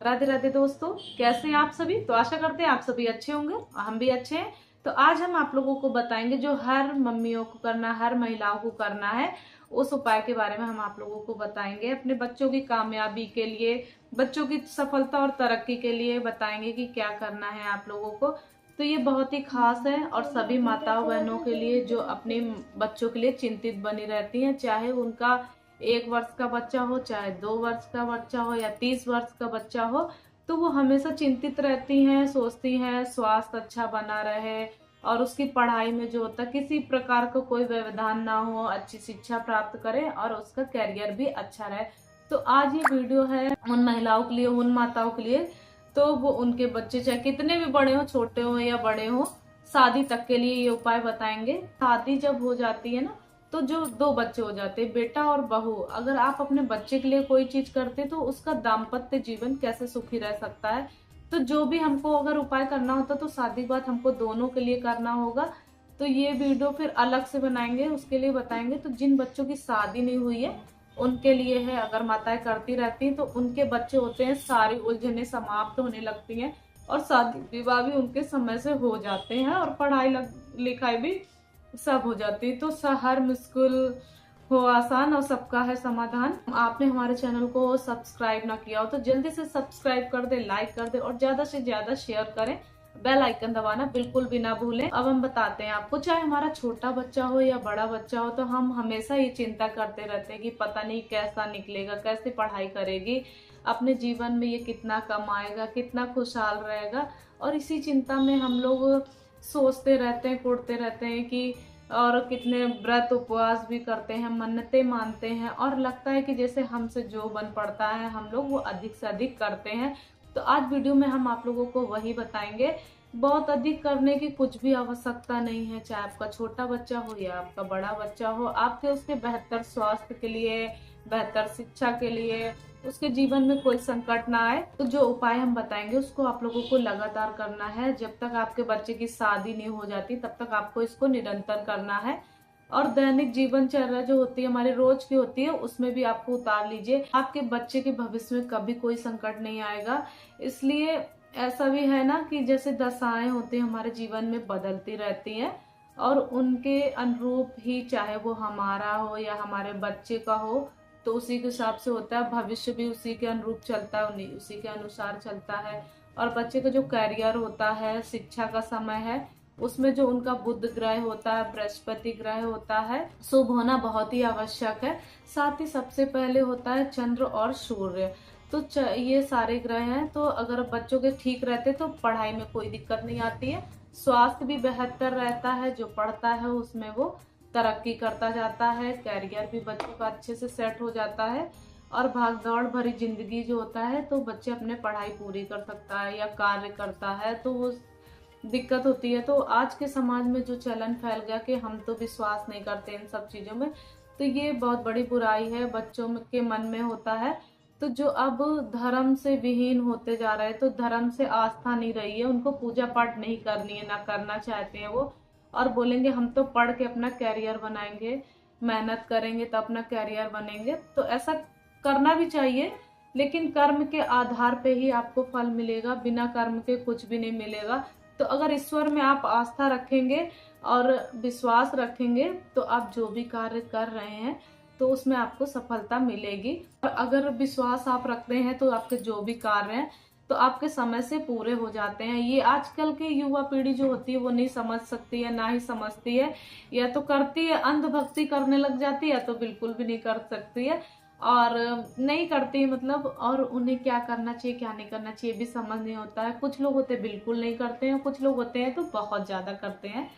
राधे राधे दोस्तों, कैसे हैं आप सभी। तो आशा करते हैं आप सभी अच्छे होंगे और हम भी अच्छे हैं। तो आज हम आप लोगों को बताएंगे जो हर मम्मियों को करना, हर महिलाओं को करना है, उस उपाय के बारे में हम आप लोगों को बताएंगे। अपने बच्चों की कामयाबी के लिए, बच्चों की सफलता और तरक्की के लिए बताएंगे कि क्या करना है आप लोगों को। तो ये बहुत ही खास है और सभी माताओं बहनों के लिए जो अपने बच्चों के लिए चिंतित बनी रहती हैं, चाहे उनका 1 वर्ष का बच्चा हो, चाहे 2 वर्ष का बच्चा हो या 30 वर्ष का बच्चा हो। तो वो हमेशा चिंतित रहती हैं, सोचती हैं स्वास्थ्य अच्छा बना रहे और उसकी पढ़ाई में जो होता है किसी प्रकार का कोई व्यवधान ना हो, अच्छी शिक्षा प्राप्त करे और उसका करियर भी अच्छा रहे। तो आज ये वीडियो है उन महिलाओं के लिए, उन माताओं के लिए, तो वो उनके बच्चे चाहे कितने भी बड़े हो, छोटे हो या बड़े हो, शादी तक के लिए ये उपाय बताएंगे। शादी जब हो जाती है ना, तो जो 2 बच्चे हो जाते हैं, बेटा और बहू, अगर आप अपने बच्चे के लिए कोई चीज करते तो उसका दाम्पत्य जीवन कैसे सुखी रह सकता है। तो जो भी हमको अगर उपाय करना होता तो शादी के बाद हमको दोनों के लिए करना होगा। तो ये वीडियो फिर अलग से बनाएंगे, उसके लिए बताएंगे। तो जिन बच्चों की शादी नहीं हुई है उनके लिए है। अगर माताएं करती रहती हैं तो उनके बच्चे होते हैं, सारी उलझने समाप्त होने लगती हैं और शादी विवाह भी उनके समय से हो जाते हैं और पढ़ाई लिखाई भी सब हो जाती है। तो हर मुश्किल हो आसान और सबका है समाधान। आपने हमारे चैनल को सब्सक्राइब ना किया हो तो जल्दी से सब्सक्राइब कर दे, लाइक कर दे और ज्यादा से ज्यादा शेयर करें। बेल आइकन दबाना बिल्कुल भी ना भूलें। अब हम बताते हैं आपको, चाहे हमारा छोटा बच्चा हो या बड़ा बच्चा हो, तो हम हमेशा ये चिंता करते रहते हैं कि पता नहीं कैसा निकलेगा, कैसे पढ़ाई करेगी, अपने जीवन में ये कितना कमाएगा, कितना खुशहाल रहेगा। और इसी चिंता में हम लोग सोचते रहते हैं, कुढ़ते रहते हैं कि, और कितने व्रत उपवास भी करते हैं, मन्नतें मानते हैं और लगता है कि जैसे हमसे जो बन पड़ता है हम लोग वो अधिक से अधिक करते हैं। तो आज वीडियो में हम आप लोगों को वही बताएंगे। बहुत अधिक करने की कुछ भी आवश्यकता नहीं है, चाहे आपका छोटा बच्चा हो या आपका बड़ा बच्चा हो। आपके उसके बेहतर स्वास्थ्य के लिए, बेहतर शिक्षा के लिए, उसके जीवन में कोई संकट ना आए, तो जो उपाय हम बताएंगे उसको आप लोगों को लगातार करना है। जब तक आपके बच्चे की शादी नहीं हो जाती तब तक आपको इसको निरंतर करना है। और दैनिक जीवनचर्या जो होती है हमारी रोज की होती है, उसमें भी आपको उतार लीजिए। आपके बच्चे के भविष्य में कभी कोई संकट नहीं आएगा। इसलिए ऐसा भी है ना कि जैसे दशाएं होती है हमारे जीवन में बदलती रहती हैं और उनके अनुरूप ही, चाहे वो हमारा हो या हमारे बच्चे का हो, तो उसी के हिसाब से होता है। भविष्य भी उसी के अनुरूप चलता है, उन्हीं उसी के अनुसार चलता है। और बच्चे का जो करियर होता है, शिक्षा का समय है, उसमें जो उनका बुध ग्रह होता है, बृहस्पति ग्रह होता है, शुभ होना बहुत ही आवश्यक है। साथ ही सबसे पहले होता है चंद्र और सूर्य। तो ये सारे ग्रह हैं। तो अगर बच्चों के ठीक रहते तो पढ़ाई में कोई दिक्कत नहीं आती है, स्वास्थ्य भी बेहतर रहता है, जो पढ़ता है उसमें वो तरक्की करता जाता है, करियर भी बच्चों का अच्छे से सेट हो जाता है। और भाग दौड़ भरी जिंदगी जो होता है तो बच्चे अपने पढ़ाई पूरी कर सकता है या कार्य करता है तो वो दिक्कत होती है। तो आज के समाज में जो चलन फैल गया कि हम तो विश्वास नहीं करते इन सब चीजों में, तो ये बहुत बड़ी बुराई है, बच्चों के मन में होता है। तो जो अब धर्म से विहीन होते जा रहे हैं, तो धर्म से आस्था नहीं रही है, उनको पूजा पाठ नहीं करनी है, ना करना चाहते हैं वो, और बोलेंगे हम तो पढ़ के अपना कैरियर बनाएंगे, मेहनत करेंगे तो अपना कैरियर बनेंगे। तो ऐसा करना भी चाहिए, लेकिन कर्म के आधार पे ही आपको फल मिलेगा, बिना कर्म के कुछ भी नहीं मिलेगा। तो अगर ईश्वर में आप आस्था रखेंगे और विश्वास रखेंगे तो आप जो भी कार्य कर रहे हैं तो उसमें आपको सफलता मिलेगी। और अगर विश्वास आप रखते हैं तो आपके जो भी कार्य हैं तो आपके समय से पूरे हो जाते हैं। ये आजकल की युवा पीढ़ी जो होती है वो नहीं समझ सकती है, ना ही समझती है, या तो करती है अंधभक्ति करने लग जाती है, तो बिल्कुल भी नहीं कर सकती है और नहीं करती मतलब। और उन्हें क्या करना चाहिए क्या नहीं करना चाहिए भी समझ नहीं होता है। कुछ लोग होते हैं बिल्कुल नहीं करते हैं, कुछ लोग होते हैं तो बहुत ज्यादा करते हैं।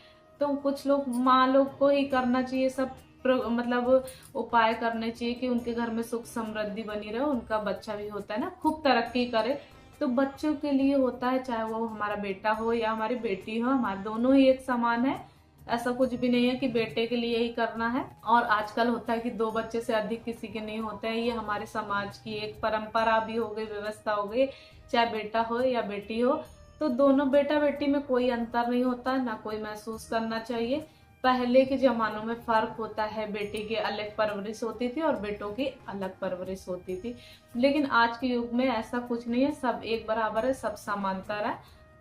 तो कुछ लोग, माँ लोग को ही करना चाहिए सब मतलब उपाय करने चाहिए कि उनके घर में सुख समृद्धि बनी रहे, उनका बच्चा भी होता है ना खूब तरक्की करे। तो बच्चों के लिए होता है, चाहे वो हमारा बेटा हो या हमारी बेटी हो, हमारे दोनों ही एक समान है। ऐसा कुछ भी नहीं है कि बेटे के लिए ही करना है। और आजकल होता है कि 2 बच्चे से अधिक किसी के नहीं होते हैं, ये हमारे समाज की एक परंपरा भी हो गई, व्यवस्था हो गई। चाहे बेटा हो या बेटी हो, तो दोनों बेटा बेटी में कोई अंतर नहीं होता, ना कोई महसूस करना चाहिए। पहले के जमानों में फर्क होता है, बेटी की अलग परवरिश होती थी और बेटों की अलग परवरिश होती थी। लेकिन आज के युग में ऐसा कुछ नहीं है, सब एक बराबर है, सब समांतर है,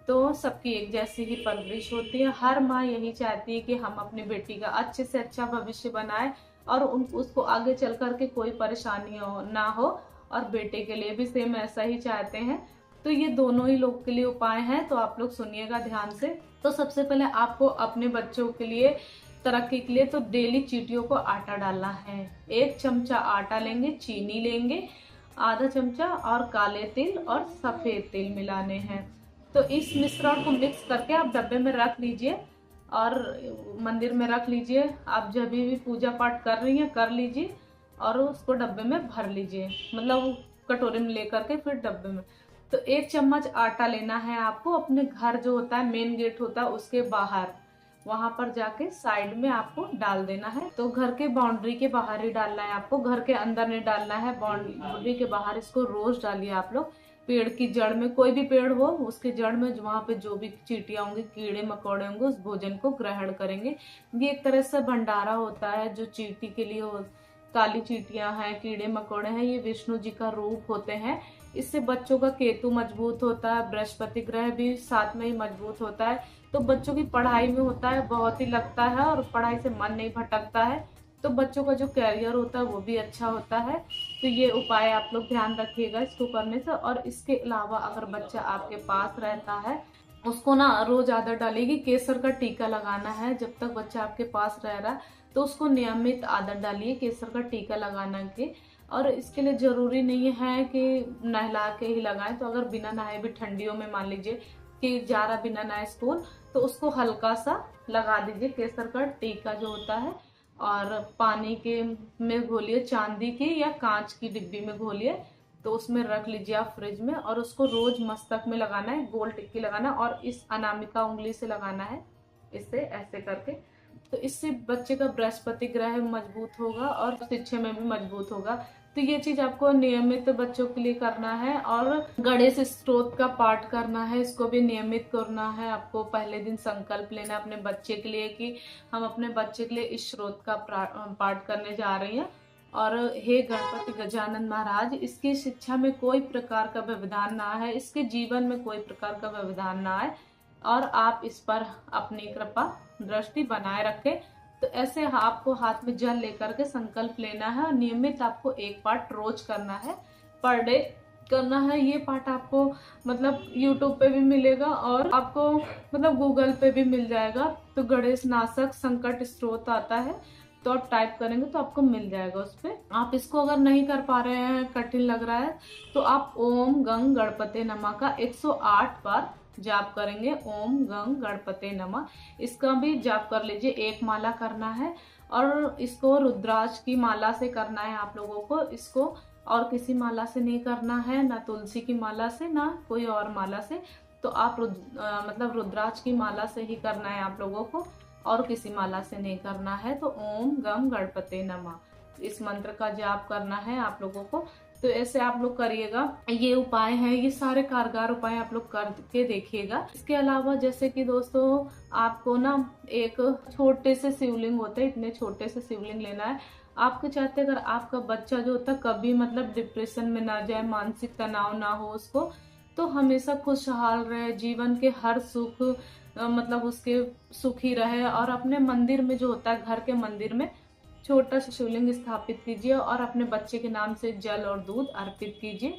तो सबकी एक जैसी ही परवरिश होती है। हर माँ यही चाहती है कि हम अपनी बेटी का अच्छे से अच्छा भविष्य बनाए और उसको आगे चल करके कोई परेशानी ना हो, और बेटे के लिए भी सेम ऐसा ही चाहते हैं। तो ये दोनों ही लोग के लिए उपाय हैं, तो आप लोग सुनिएगा ध्यान से। तो सबसे पहले आपको अपने बच्चों के लिए तरक्की के लिए तो डेली चींटियों को आटा डालना है। 1 चमचा आटा लेंगे, चीनी लेंगे आधा चमचा, और काले तिल और सफेद तिल मिलाने हैं। तो इस मिश्रण को मिक्स करके आप डब्बे में रख लीजिए और मंदिर में रख लीजिए। आप जब भी पूजा पाठ कर रही हैं कर लीजिए और उसको डब्बे में भर लीजिए, मतलब कटोरे में लेकर के फिर डब्बे में। तो 1 चम्मच आटा लेना है आपको। अपने घर जो होता है, मेन गेट होता है उसके बाहर, वहां पर जाके साइड में आपको डाल देना है। तो घर के बाउंड्री के बाहर ही डालना है आपको, घर के अंदर नहीं डालना है, बाउंड्री के बाहर इसको रोज डालिए आप लोग। पेड़ की जड़ में, कोई भी पेड़ हो उसके जड़ में, वहां पे जो भी चींटियां होंगी, कीड़े मकोड़े होंगे, उस भोजन को ग्रहण करेंगे। ये एक तरह से भंडारा होता है जो चींटी के लिए काली चींटियां हैं, कीड़े मकोड़े हैं, ये विष्णु जी का रूप होते हैं। इससे बच्चों का केतु मजबूत होता है, बृहस्पति ग्रह भी साथ में ही मजबूत होता है। तो बच्चों की पढ़ाई में होता है, बहुत ही लगता है और पढ़ाई से मन नहीं भटकता है। तो बच्चों का जो कैरियर होता है वो भी अच्छा होता है। तो ये उपाय आप लोग ध्यान रखिएगा इसको करने से। और इसके अलावा अगर बच्चा आपके पास रहता है, उसको ना रोज आदत डालेगी केसर का टीका लगाना है। जब तक बच्चा आपके पास रह रहा है तो उसको नियमित आदत डालिए केसर का टीका लगाना के। और इसके लिए जरूरी नहीं है कि नहला के ही लगाएं। तो अगर बिना नहाए भी ठंडियों में मान लीजिए कि जा रहा बिना नहाए स्कूल, तो उसको हल्का सा लगा दीजिए केसर का टीका जो होता है। और पानी के में घोलिए, चांदी की या कांच की डिब्बी में घोलिए, तो उसमें रख लीजिए आप फ्रिज में। और उसको रोज मस्तक में लगाना है, गोल टिक्की लगाना, और इस अनामिका उंगली से लगाना है, इससे ऐसे करके। तो इससे बच्चे का बृहस्पति ग्रह मजबूत होगा और शिक्षा में भी मजबूत होगा। तो ये चीज आपको नियमित बच्चों के लिए करना है। और गणेश स्तोत्र का पाठ करना है, इसको भी नियमित करना है आपको। पहले दिन संकल्प लेना अपने बच्चे के लिए कि हम अपने बच्चे के लिए इस स्त्रोत का पाठ करने जा रही हैं। और हे गणपति गजानन महाराज, इसकी शिक्षा में कोई प्रकार का व्यवधान ना है, इसके जीवन में कोई प्रकार का व्यवधान ना है, और आप इस पर अपनी कृपा दृष्टि बनाए रखें। तो ऐसे आपको हाथ में जल लेकर के संकल्प लेना है और नियमित आपको एक पाठ रोज करना है, पर डे करना है। ये पाठ आपको मतलब YouTube पे भी मिलेगा और आपको मतलब गूगल पे भी मिल जाएगा। तो गणेश नाशक संकट स्त्रोत आता है, तो आप टाइप करेंगे तो आपको मिल जाएगा उस पे। आप इसको अगर नहीं कर पा रहे हैं, कठिन लग रहा है, तो आप ओम गंग गणपते नमः का 108 बार जाप करेंगे। ओम गंग गणपते नमः, इसका भी जाप कर लीजिए। 1 माला करना है और इसको रुद्राक्ष की माला से करना है आप लोगों को। इसको और किसी माला से नहीं करना है, ना तुलसी की माला से, ना कोई और माला से। तो आप मतलब रुद्राक्ष की माला से ही करना है आप लोगों को, और किसी माला से नहीं करना है। तो ओम गम गणपते नमः, इस मंत्र का जाप करना है आप लोगों को। तो ऐसे आप लोग करिएगा। ये उपाय हैं, ये सारे कारगर उपाय आप लोग करके देखिएगा। इसके अलावा जैसे कि दोस्तों, आपको ना एक छोटे से शिवलिंग होते हैं, इतने छोटे से शिवलिंग लेना है। आपके चाहते अगर आपका बच्चा जो होता है कभी मतलब डिप्रेशन में ना जाए, मानसिक तनाव ना हो उसको, तो हमेशा खुशहाल रहे, जीवन के हर सुख मतलब उसके सुखी रहे। और अपने मंदिर में जो होता है, घर के मंदिर में छोटा सा शिवलिंग स्थापित कीजिए और अपने बच्चे के नाम से जल और दूध अर्पित कीजिए।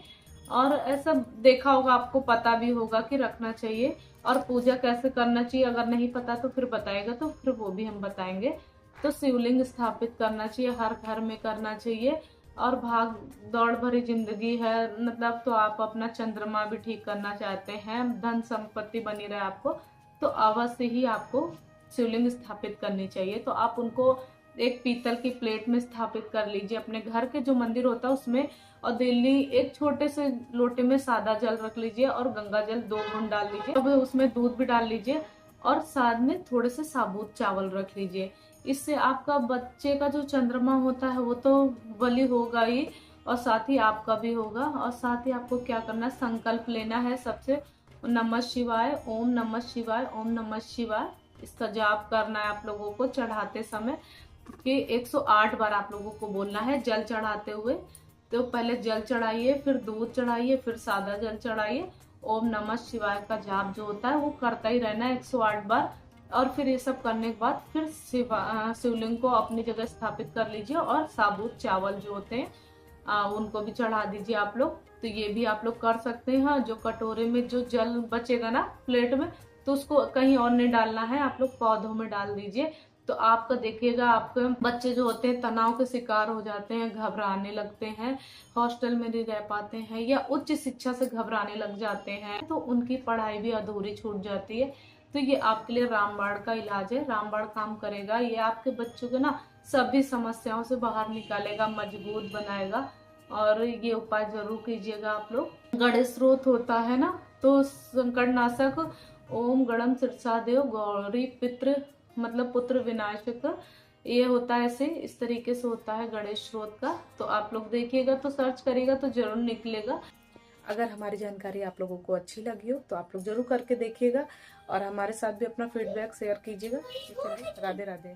और ऐसा देखा होगा, आपको पता भी होगा कि रखना चाहिए। और पूजा कैसे करना चाहिए अगर नहीं पता तो फिर बताएगा, तो फिर वो भी हम बताएंगे। तो शिवलिंग स्थापित करना चाहिए, हर घर में करना चाहिए। और भाग दौड़ भरी जिंदगी है मतलब, तो आप अपना चंद्रमा भी ठीक करना चाहते हैं, धन संपत्ति बनी रहे आपको, तो अवश्य ही आपको शिवलिंग स्थापित करनी चाहिए। तो आप उनको एक पीतल की प्लेट में स्थापित कर लीजिए, अपने घर के जो मंदिर होता है उसमें। और दिल्ली एक छोटे से लोटे में सादा जल रख लीजिए और गंगा जल 2 बूंद डाल लीजिए, अब उसमें दूध भी डाल लीजिए और साथ में थोड़े से साबुत चावल रख लीजिए। इससे आपका बच्चे का जो चंद्रमा होता है वो तो बलि होगा ही, और साथ ही आपका भी होगा। और साथ ही आपको क्या करना है, संकल्प लेना है सबसे, नमः शिवाय, ओम नमः शिवाय, ओम नमः शिवाय, इसका जाप करना है आप लोगों को चढ़ाते समय कि 108 बार आप लोगों को बोलना है जल चढ़ाते हुए। तो पहले जल चढ़ाइए, फिर दूध चढ़ाइए, फिर सादा जल चढ़ाइए। ओम नमः शिवाय का जाप जो होता है वो करता ही रहना है 108 बार। और फिर ये सब करने के बाद फिर शिवलिंग को अपनी जगह स्थापित कर लीजिए और साबुत चावल जो होते हैं उनको भी चढ़ा दीजिए आप लोग। तो ये भी आप लोग कर सकते हैं। जो कटोरे में जो जल बचेगा ना प्लेट में, तो उसको कहीं और नहीं डालना है, आप लोग पौधों में डाल दीजिए। तो आपका देखिएगा, आपके बच्चे जो होते हैं तनाव के शिकार हो जाते हैं, घबराने लगते हैं, हॉस्टल में नहीं रह पाते हैं या उच्च शिक्षा से घबराने लग जाते हैं, तो उनकी पढ़ाई भी अधूरी छूट जाती है। तो ये आपके लिए रामबाण का इलाज है, रामबाण काम करेगा। ये आपके बच्चों को ना सभी समस्याओं से बाहर निकालेगा, मजबूत बनाएगा। और ये उपाय जरूर कीजिएगा आप लोग। गणेश स्रोत होता है ना, तो संकटनाशक ओम गणम सिरसा देव गौरी पितृ मतलब पुत्र विनाशक, ये होता है ऐसे इस तरीके से होता है गणेश स्रोत का। तो आप लोग देखिएगा, तो सर्च करिएगा तो जरूर निकलेगा। अगर हमारी जानकारी आप लोगों को अच्छी लगी हो तो आप लोग जरूर करके देखिएगा और हमारे साथ भी अपना फीडबैक शेयर कीजिएगा। चलिए, राधे राधे।